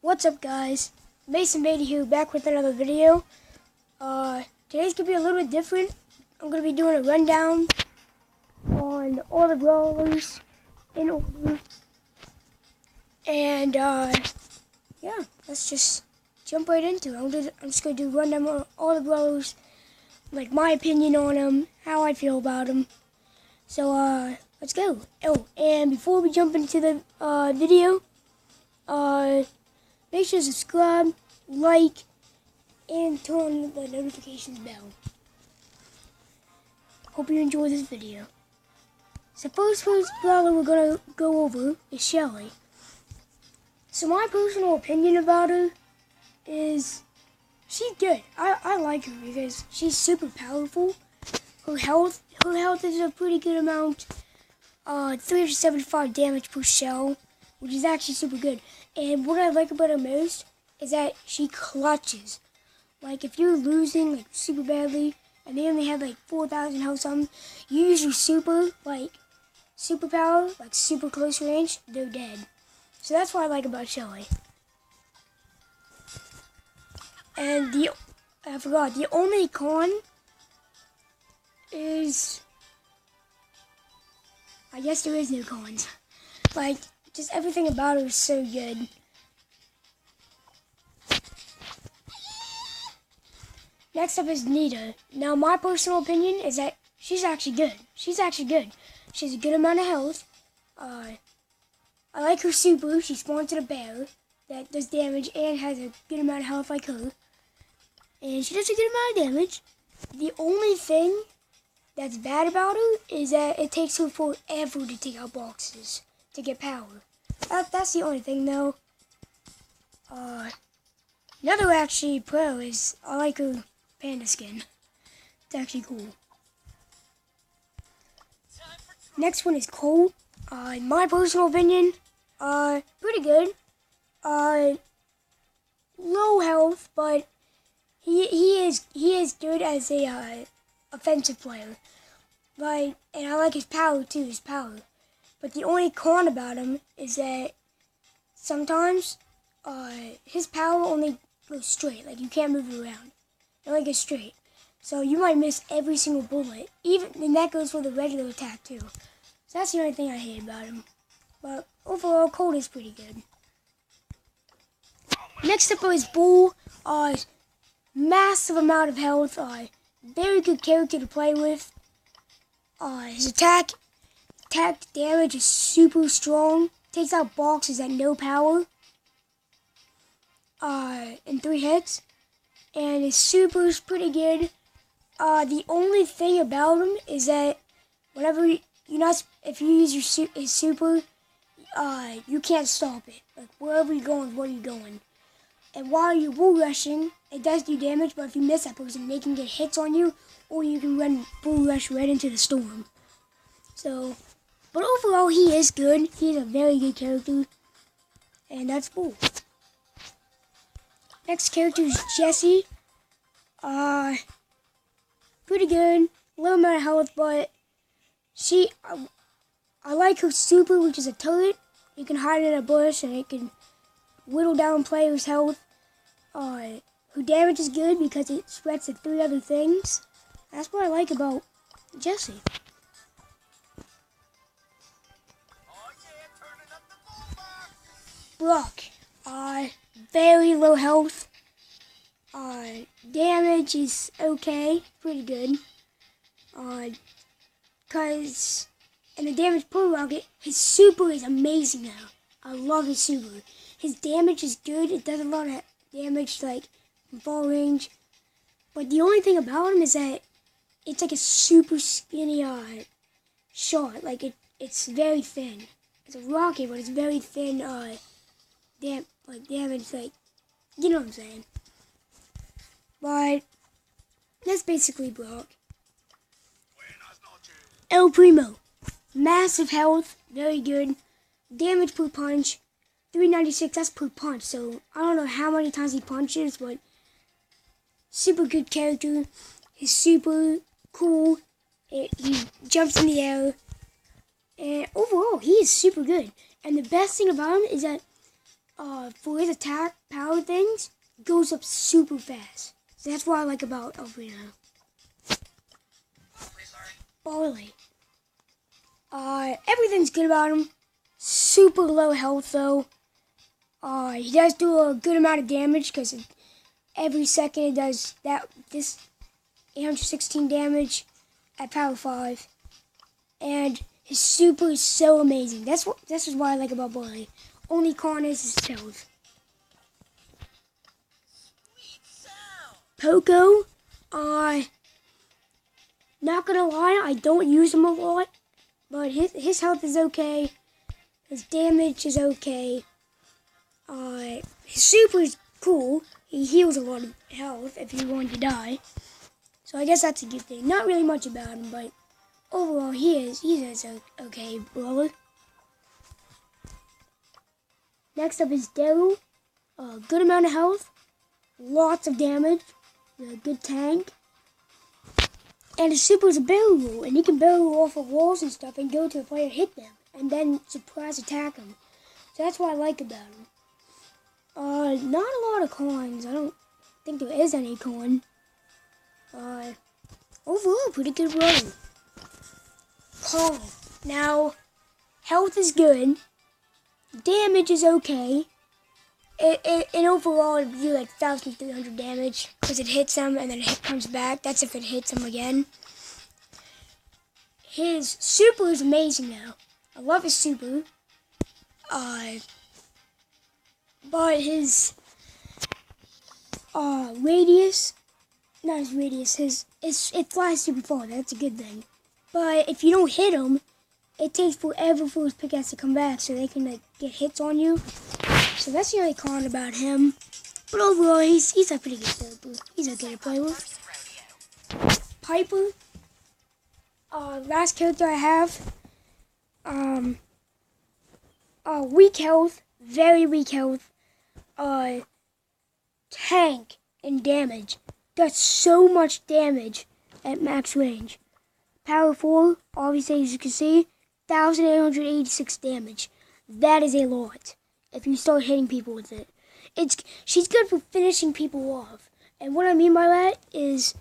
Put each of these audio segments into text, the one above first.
What's up, guys? Mason Beatty here, back with another video. Today's gonna be a little bit different. I'm gonna be doing a rundown on all the brawlers in order. And yeah, let's just jump right into it. I'm just gonna do a rundown on all the brawlers, like my opinion on them, how I feel about them. So let's go. Oh, and before we jump into the video, make sure to subscribe, like, and turn on the notifications bell. Hope you enjoy this video. So first brawler we're gonna go over is Shelly. So my personal opinion about her is she's good. I like her because she's super powerful. Her health is a pretty good amount. 375 damage per shell, which is actually super good. And what I like about her most is that she clutches. Like if you're losing like super badly and they only have like 4,000 health something, you use your superpower, like super close range, they're dead. So that's what I like about Shelly. And the only con is, I guess there is no cons. Like, just everything about her is so good. Next up is Nita. Now, my personal opinion is that she's actually good. She has a good amount of health. I like her super. She spawns in a bear that does damage and has a good amount of health like her. And she does a good amount of damage. The only thing that's bad about her is that it takes her forever to take out boxes to get power. That's the only thing, though. Another actually pro is I like her panda skin. It's actually cool. Next one is Cole. In my personal opinion, pretty good. Low health, but he is good as a offensive player. And I like his power too. But the only con about him is that sometimes his power only goes straight. Like you can't move it around. It only goes straight. So you might miss every single bullet. And that goes for the regular attack too. So that's the only thing I hate about him. But overall, Colt is pretty good. Next up is Bull. Massive amount of health. Very good character to play with. His attack damage is super strong. Takes out boxes at no power. In 3 hits. And his super is pretty good. The only thing about him is that whenever if you use his super, you can't stop it. Like wherever you're going, where you're going. And while you're bull rushing, it does do damage, but if you miss that person, they can get hits on you, or you can run bull rush right into the storm. So, but overall, he is good. He's a very good character, and that's Bull. Next character is Jessie. Pretty good. Low amount of health, but I like her super, which is a turret. You can hide in a bush, and it can whittle down players' health. Her damage is good because it spreads to 3 other things. That's what I like about Jessie. Brock. Very low health. Damage is okay, pretty good. And the damage per rocket, his super is amazing now. I love his super. His damage is good. It does a lot of damage, like from far range. But the only thing about him is that it's like a super skinny shot. Like it's very thin. It's a rocket, but it's very thin. Damage, like you know what I'm saying. But that's basically Brock. El Primo, massive health, very good. Damage per punch. 396, that's per punch, so I don't know how many times he punches, but super good character. He's super cool. He jumps in the air. And overall, he is super good. And the best thing about him is that for his attack power things, goes up super fast. So that's what I like about Alfredo. Barley. Everything's good about him. Super low health though. He does do a good amount of damage because every second it does this 816 damage at power 5. And his super is so amazing. This is what I like about Barley. Only con is his health. Poco, not gonna lie, I don't use him a lot, but his health is okay. His damage is okay. His super is cool. He heals a lot of health if you're going to die. So I guess that's a good thing. Not really much about him, but overall he's an okay brawler. Next up is Daryl. Good amount of health, lots of damage, a good tank. And his super is a barrel roll, and he can barrel roll off of walls and stuff and go to a player, hit them, and then surprise attack them. So that's what I like about him. Not a lot of cons. I don't think there is any con. Overall, pretty good run. Carl. Now, health is good. Damage is okay. And overall, it'd do like 1,300 damage because it hits him and then it comes back. That's if it hits him again. His super is amazing though. I love his super. But his radius, not his radius, it flies super far. That's a good thing. But if you don't hit him, it takes forever for his pickaxe to come back, so they can like get hits on you. So that's the only con about him. But overall, he's a pretty good character. He's okay to play with. Piper. Last character I have. Weak health. Very weak health. Tank and damage. Does so much damage at max range. Power 4, obviously as you can see, 1,886 damage. That is a lot. If you start hitting people with it. She's good for finishing people off. And what I mean by that is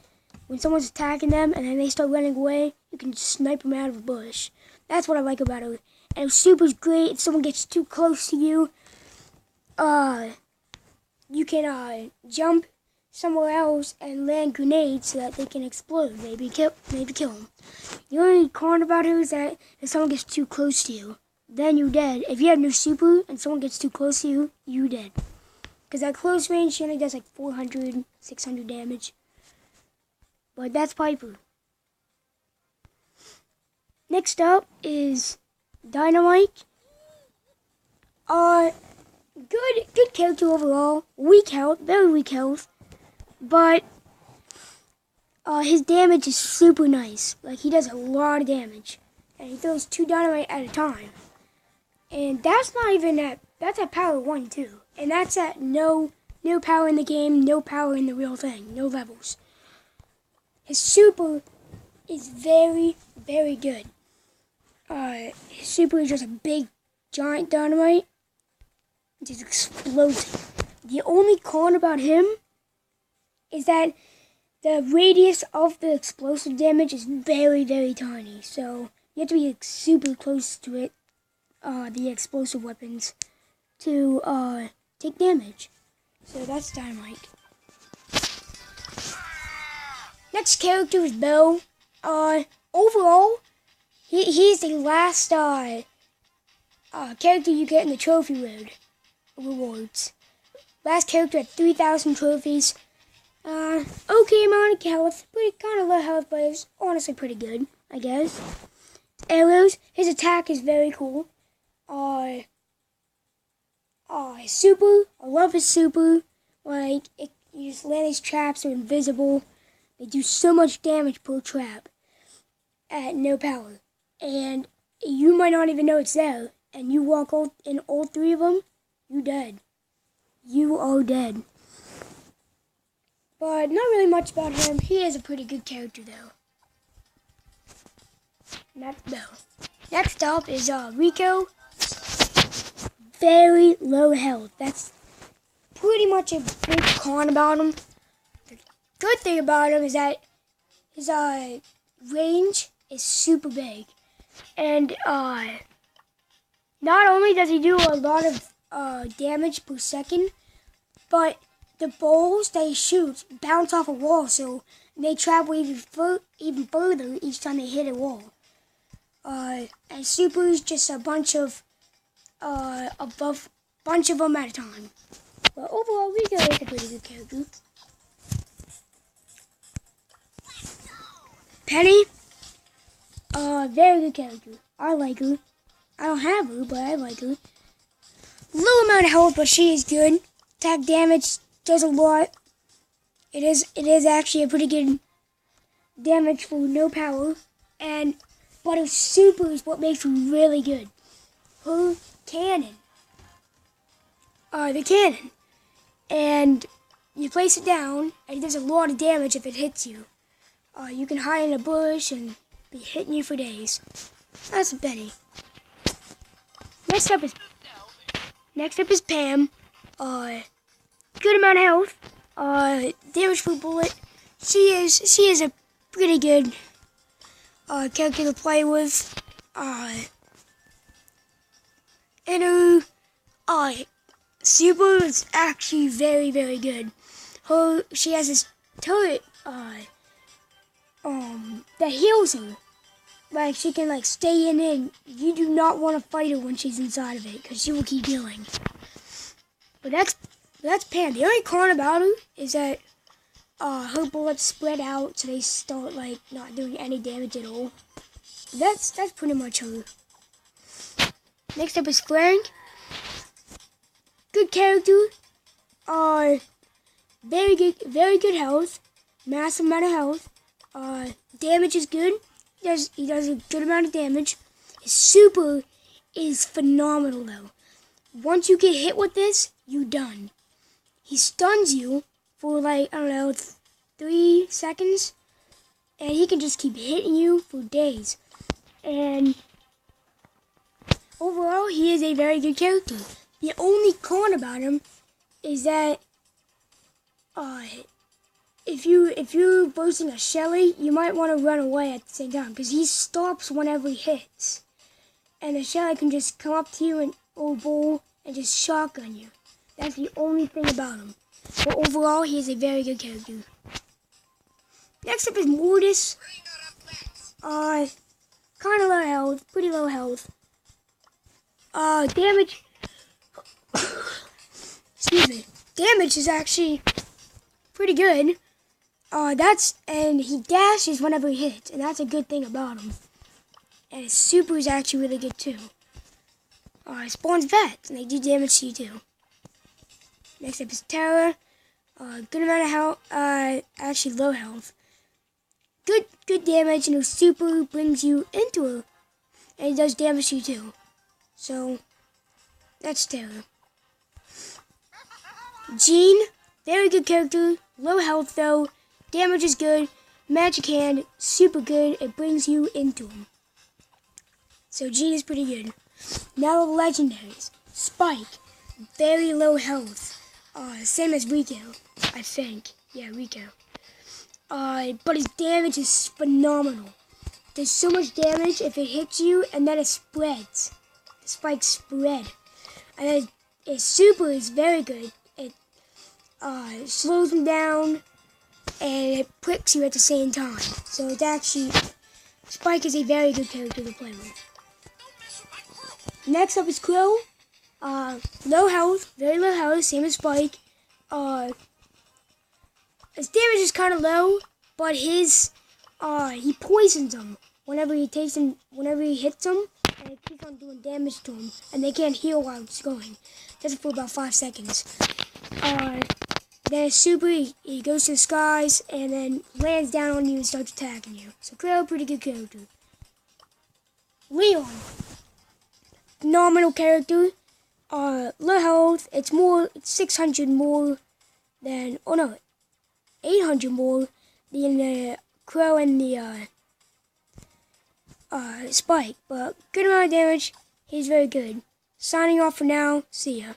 when someone's attacking them and then they start running away, you can just snipe them out of a bush. That's what I like about her. And her super's great. If someone gets too close to you, you can jump somewhere else and land grenades so that they can explode. Maybe kill them. The only con about her is that if someone gets too close to you, then you're dead. If you have no super and someone gets too close to you, you're dead. Because at close range, she only does like 400, 600 damage. But that's Piper. Next up is Dynamite. Good character overall. Weak health, very weak health. But his damage is super nice. Like, he does a lot of damage. And he throws 2 dynamite at a time. And that's not even that's at power 1 too. And that's at no power in the game, no power in the real thing, no levels. His super is very, very good. His super is just a big, giant dynamite. It just explodes. The only con about him is that the radius of the explosive damage is very, very tiny. So you have to be super close to it, the explosive weapons, to take damage. So that's Dynamite. Next character is Bo. Overall, he's the last character you get in the trophy rewards. Last character at 3,000 trophies. Okay amount of health, pretty kind of low health, but it's honestly pretty good, I guess. Arrows, his attack is very cool. His super, I love his super. Like, you just land these traps, they're invisible. They do so much damage per trap at no power. And you might not even know it's there. And you walk in all 3 of them, you're dead. You are dead. But not really much about him. He is a pretty good character though. And that's Bo. Next up is Rico. very low health. That's pretty much a big con about him. The good thing about him is that his range is super big. And not only does he do a lot of damage per second, but the balls that he shoots bounce off a wall, so they travel even further each time they hit a wall. And super is just a bunch of them at a time. But overall, we got a pretty good character. Penny, very good character. I like her. I don't have her, but I like her. Low amount of health, but she is good. Attack damage does a lot. It is actually a pretty good damage for no power. But her super is what makes her really good. Her cannon. The cannon. And you place it down, and it does a lot of damage if it hits you. You can hide in a bush and be hitting you for days. That's Benny. Next up is Pam. Good amount of health. Damage per bullet. She is a pretty good character to play with. And her super is actually very, very good. She has this turret that heals her. Like, she can stay in it, and you do not want to fight her when she's inside of it, because she will keep healing. But that's Pam. The only con about her is that her bullets spread out, so they start not doing any damage at all. That's pretty much her. Next up is Frank. Good character. Very good health. Massive amount of health. Damage is good. He does a good amount of damage. His super is phenomenal though. Once you get hit with this, you're done. He stuns you for 3 seconds, and he can just keep hitting you for days. And overall, he is a very good character. The only con about him is that if you're versing a Shelly, you might want to run away at the same time, because he stops whenever he hits. And the Shelly can just come up to you or Bull and just shotgun you. That's the only thing about him. But overall, he is a very good character. Next up is Mortis. Kind of low health, pretty low health. Damage. Excuse me. Damage is actually pretty good. And he dashes whenever he hits, and that's a good thing about him. And his super is actually really good too. He spawns vets, and they do damage to you too. Next up is Terra. Good amount of health, actually low health. Good damage, and her super brings you into her, and it does damage to you too. So, that's Terra. Jean, very good character, low health though. Damage is good, magic hand, super good, it brings you into him. So Jean is pretty good. Now the legendaries. Spike, very low health. Same as Rico, I think. Yeah, Rico. But his damage is phenomenal. There's so much damage if it hits you, and then it spreads. The spikes spread. And then his super is very good. It slows him down, and it pricks you at the same time. So it's actually, Spike is a very good character to play with. Next up is Crow. Low health, very low health, same as Spike. His damage is kind of low, but he poisons them whenever he hits them, and it keeps on doing damage to them, and they can't heal while it's going. Does it for about 5 seconds. Then super, he goes to the skies, and then lands down on you and starts attacking you. So Crow, pretty good character. Leon, phenomenal character. Low health. It's 600 more than, 800 more than the Crow and the Spike. But good amount of damage. He's very good. Signing off for now. See ya.